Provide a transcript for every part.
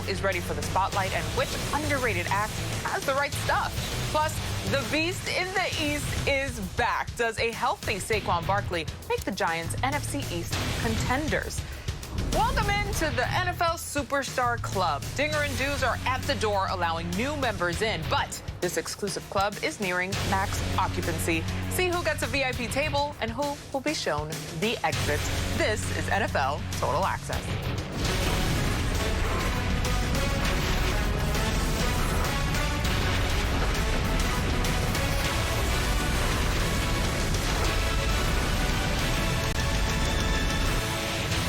is ready for the spotlight and which underrated act has the right stuff. Plus, the beast in the East is back. Does a healthy Saquon Barkley make the Giants NFC East contenders? Welcome into the NFL Superstar Club. Dinger and Dues are at the door, allowing new members in. But this exclusive club is nearing max occupancy. See who gets a VIP table and who will be shown the exit. This is NFL Total Access.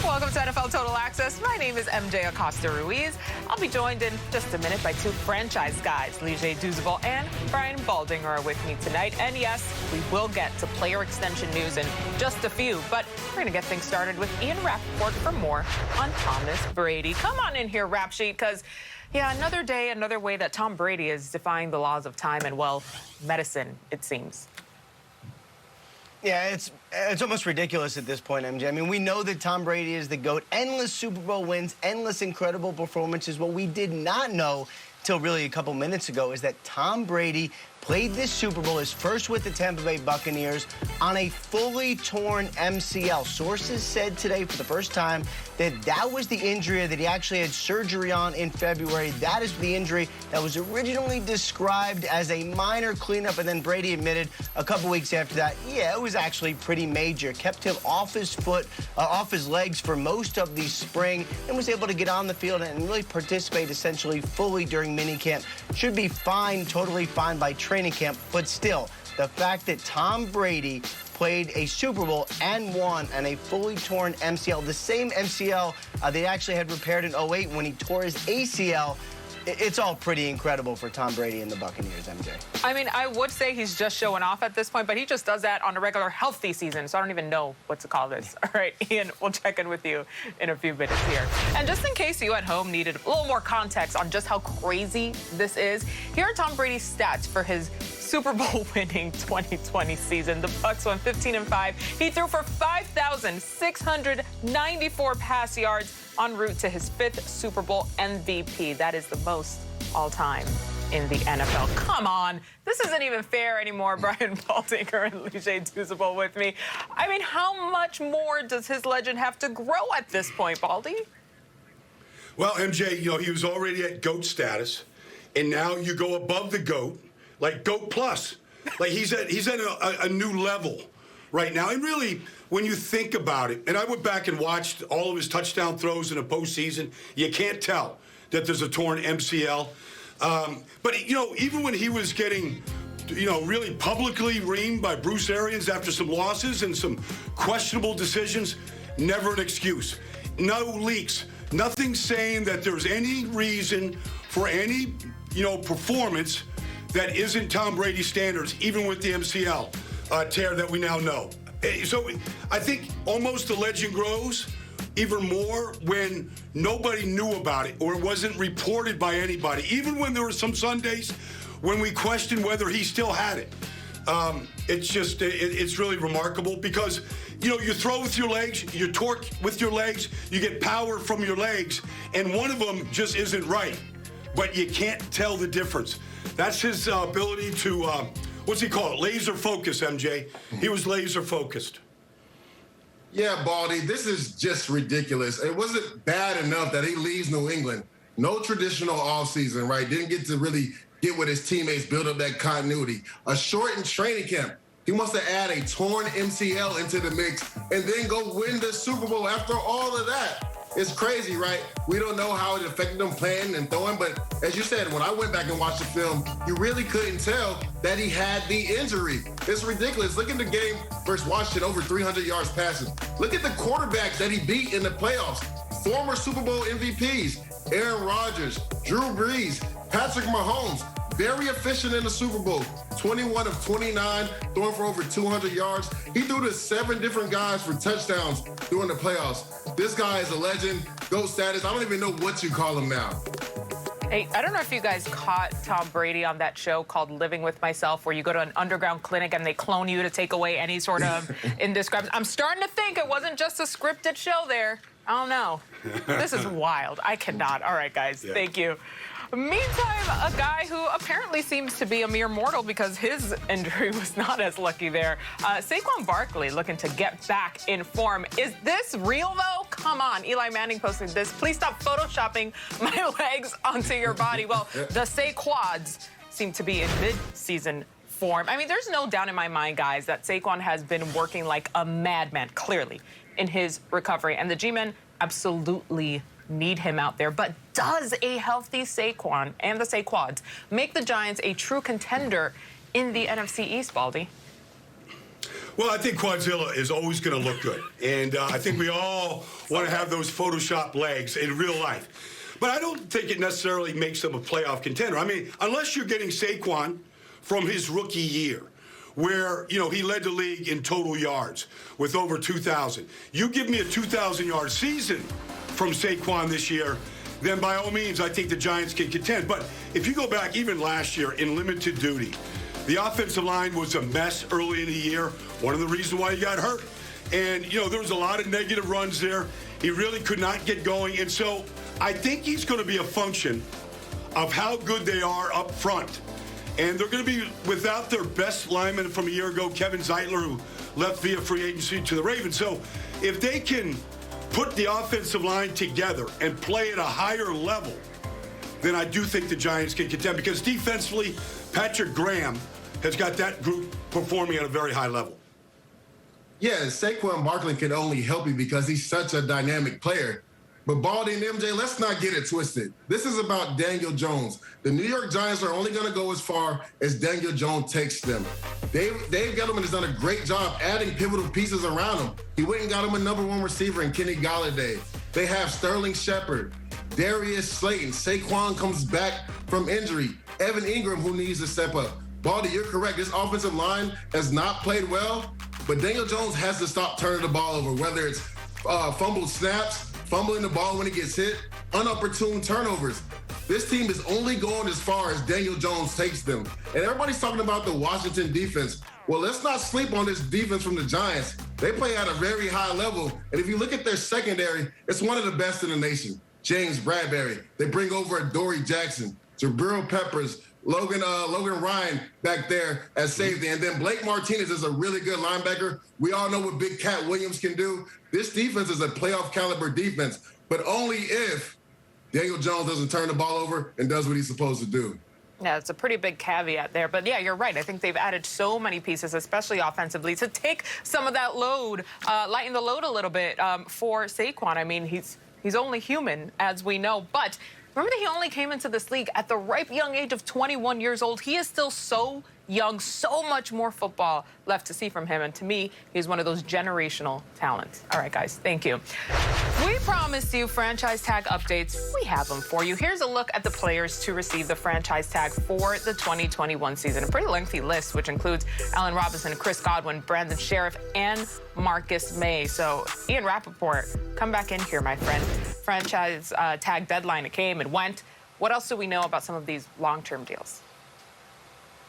Welcome to NFL Total Access. My name is MJ Acosta-Ruiz. I'll be joined in just a minute by two franchise guys. Lige Duzabal and Brian Baldinger are with me tonight. And yes, we will get to player extension news in just a few, but we're going to get things started with Ian Rappaport for more on Thomas Brady. Come on in here, Rap Sheet, because, yeah, another day, another way that Tom Brady is defying the laws of time and, well, medicine, it seems. Yeah, it's almost ridiculous at this point, MJ. I mean, we know that Tom Brady is the GOAT. Endless Super Bowl wins, endless incredible performances. What we did not know till really a couple minutes ago is that Tom Brady played this Super Bowl, his first with the Tampa Bay Buccaneers, on a fully torn MCL. Sources said today for the first time that that was the injury that he actually had surgery on in February. That is the injury that was originally described as a minor cleanup, and then Brady admitted a couple weeks after that, yeah, it was actually pretty major. Kept him off his off his legs for most of the spring, and was able to get on the field and really participate essentially fully during minicamp. Should be fine, totally fine by training camp, but still, the fact that Tom Brady played a Super Bowl and won on a fully torn MCL, the same MCL they actually had repaired in 08 when he tore his ACL, it's all pretty incredible for Tom Brady and the Buccaneers, MJ. I mean, I would say he's just showing off at this point, but he just does that on a regular healthy season, so I don't even know what to call this. All right, Ian, we'll check in with you in a few minutes here. And just in case you at home needed a little more context on just how crazy this is, here are Tom Brady's stats for his Super Bowl winning 2020 season. The Bucs went 15-5. He threw for 5,694 pass yards en route to his 5th Super Bowl MVP. That is the most all-time in the NFL. Come on. This isn't even fair anymore. Brian Baldinger and Lige Duzabal with me. I mean, how much more does his legend have to grow at this point, Baldy? Well, MJ, you know, he was already at GOAT status, and now you go above the GOAT, like GOAT plus. Like he's at a new level right now. And really, when you think about it, and I went back and watched all of his touchdown throws in the postseason, you can't tell that there's a torn MCL. But, you know, even when he was getting, you know, really publicly reamed by Bruce Arians after some losses and some questionable decisions, never an excuse. No leaks. Nothing saying that there's any reason for any, you know, performance that isn't Tom Brady standards, even with the MCL tear that we now know. So I think almost the legend grows even more when nobody knew about it or it wasn't reported by anybody. Even when there were some Sundays when we questioned whether he still had it. It's just, it's really remarkable because, you know, you throw with your legs, you torque with your legs, you get power from your legs, and one of them just isn't right. But you can't tell the difference. That's his ability to, what's he call it? Laser focus, MJ. He was laser focused. Yeah, Baldy, this is just ridiculous. It wasn't bad enough that he leaves New England. No traditional offseason, right? Didn't get to really get with his teammates, build up that continuity. A shortened training camp. He wants to add a torn MCL into the mix and then go win the Super Bowl after all of that. It's crazy, right? We don't know how it affected him playing and throwing, but as you said, when I went back and watched the film, you really couldn't tell that he had the injury. It's ridiculous. Look at the game versus Washington, over 300 yards passing. Look at the quarterbacks that he beat in the playoffs. Former Super Bowl MVPs, Aaron Rodgers, Drew Brees, Patrick Mahomes, very efficient in the Super Bowl. 21 of 29, throwing for over 200 yards. He threw to 7 different guys for touchdowns during the playoffs. This guy is a legend, GOAT status. I don't even know what you call him now. Hey, I don't know if you guys caught Tom Brady on that show called Living with Myself, where you go to an underground clinic and they clone you to take away any sort of indiscrepancy. I'm starting to think it wasn't just a scripted show there. I don't know. This is wild. I cannot. All right, guys. Yeah. Thank you. Meantime, a guy who apparently seems to be a mere mortal because his injury was not as lucky there. Saquon Barkley looking to get back in form. Is this real, though? Come on. Eli Manning posted this. Please stop photoshopping my legs onto your body. Well, the Saquads seem to be in mid-season form. I mean, there's no doubt in my mind, guys, that Saquon has been working like a madman, clearly, in his recovery. And the G-men absolutely need him out there. But does a healthy Saquon and the Saquads make the Giants a true contender in the NFC East, Baldy? Well, I think Quadzilla is always going to look good. And I think we all want to have those Photoshop legs in real life. But I don't think it necessarily makes him a playoff contender. I mean, unless you're getting Saquon from his rookie year, where, you know, he led the league in total yards with over 2,000. You give me a 2,000-yard season from Saquon this year, then by all means, I think the Giants can contend. But if you go back even last year in limited duty, the offensive line was a mess early in the year, one of the reasons why he got hurt. And, you know, there was a lot of negative runs there. He really could not get going. And so I think he's going to be a function of how good they are up front. And they're going to be without their best lineman from a year ago, Kevin Zeitler, who left via free agency to the Ravens. So if they can put the offensive line together and play at a higher level, then I do think the Giants can contend. Because defensively, Patrick Graham has got that group performing at a very high level. Yeah, Saquon Barkley can only help you because he's such a dynamic player. But Baldy and MJ, let's not get it twisted. This is about Daniel Jones. The New York Giants are only going to go as far as Daniel Jones takes them. Dave Gettleman has done a great job adding pivotal pieces around him. He went and got him a #1 receiver in Kenny Golladay. They have Sterling Shepard, Darius Slayton. Saquon comes back from injury. Evan Ingram, who needs to step up. Baldy, you're correct. This offensive line has not played well, but Daniel Jones has to stop turning the ball over, whether it's fumbled snaps, fumbling the ball when it gets hit, unopportune turnovers. This team is only going as far as Daniel Jones takes them. And everybody's talking about the Washington defense. Well, let's not sleep on this defense from the Giants. They play at a very high level. And if you look at their secondary, it's one of the best in the nation. James Bradbury. They bring over Dory Jackson, Jabril Peppers, Logan Ryan back there as safety. And then Blake Martinez is a really good linebacker. We all know what Big Cat Williams can do. This defense is a playoff caliber defense, but only if Daniel Jones doesn't turn the ball over and does what he's supposed to do. Yeah, it's a pretty big caveat there. But, yeah, you're right. I think they've added so many pieces, especially offensively, to take some of that load, lighten the load a little bit for Saquon. I mean, he's only human, as we know. But remember that he only came into this league at the ripe young age of 21 years old. He is still so young, so much more football left to see from him. And to me, he's one of those generational talents. All right, guys, thank you. We promised you franchise tag updates. We have them for you. Here's a look at the players to receive the franchise tag for the 2021 season. A pretty lengthy list, which includes Allen Robinson, Chris Godwin, Brandon Sheriff, and Marcus May. So, Ian Rappaport, come back in here, my friend. Franchise tag deadline, it came, it went. What else do we know about some of these long-term deals?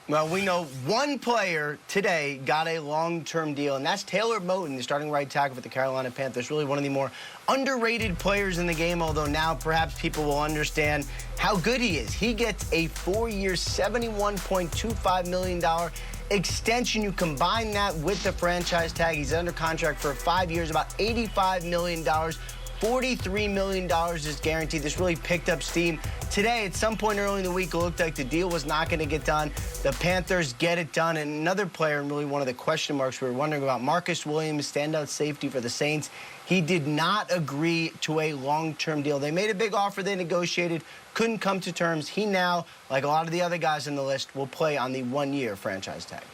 Well, we know one player today got a long-term deal, and that's Taylor Moton, the starting right tackle for the Carolina Panthers. Really one of the more underrated players in the game, although now perhaps people will understand how good he is. He gets a 4-year, $71.25 million extension. You combine that with the franchise tag. He's under contract for 5 years, about $85 million. $43 million is guaranteed. This really picked up steam. Today, at some point early in the week, it looked like the deal was not going to get done. The Panthers get it done. And another player, and really one of the question marks we were wondering about, Marcus Williams, standout safety for the Saints. He did not agree to a long-term deal. They made a big offer. They negotiated, couldn't come to terms. He now, like a lot of the other guys on the list, will play on the 1-year franchise tag.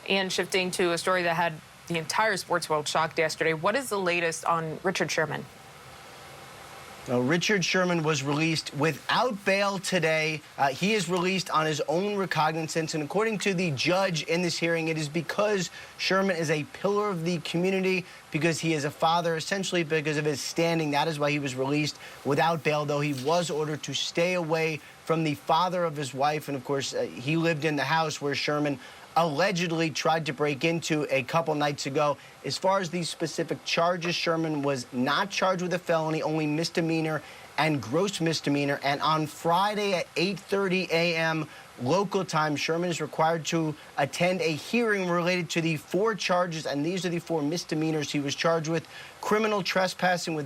And shifting to a story that had the entire sports world shocked yesterday, what is the latest on Richard Sherman? Now, Richard Sherman was released without bail today. He is released on his own recognizance, and according to the judge in this hearing, it is because Sherman is a pillar of the community, because he is a father, essentially because of his standing. That is why he was released without bail, though he was ordered to stay away from the father of his wife. And, of course, he lived in the house where Sherman allegedly tried to break into a couple nights ago. As far as these specific charges, Sherman was not charged with a felony, only misdemeanor and gross misdemeanor. And on Friday at 8:30 a.m. local time, Sherman is required to attend a hearing related to the 4 charges, and these are the 4 misdemeanors he was charged with: criminal trespassing with a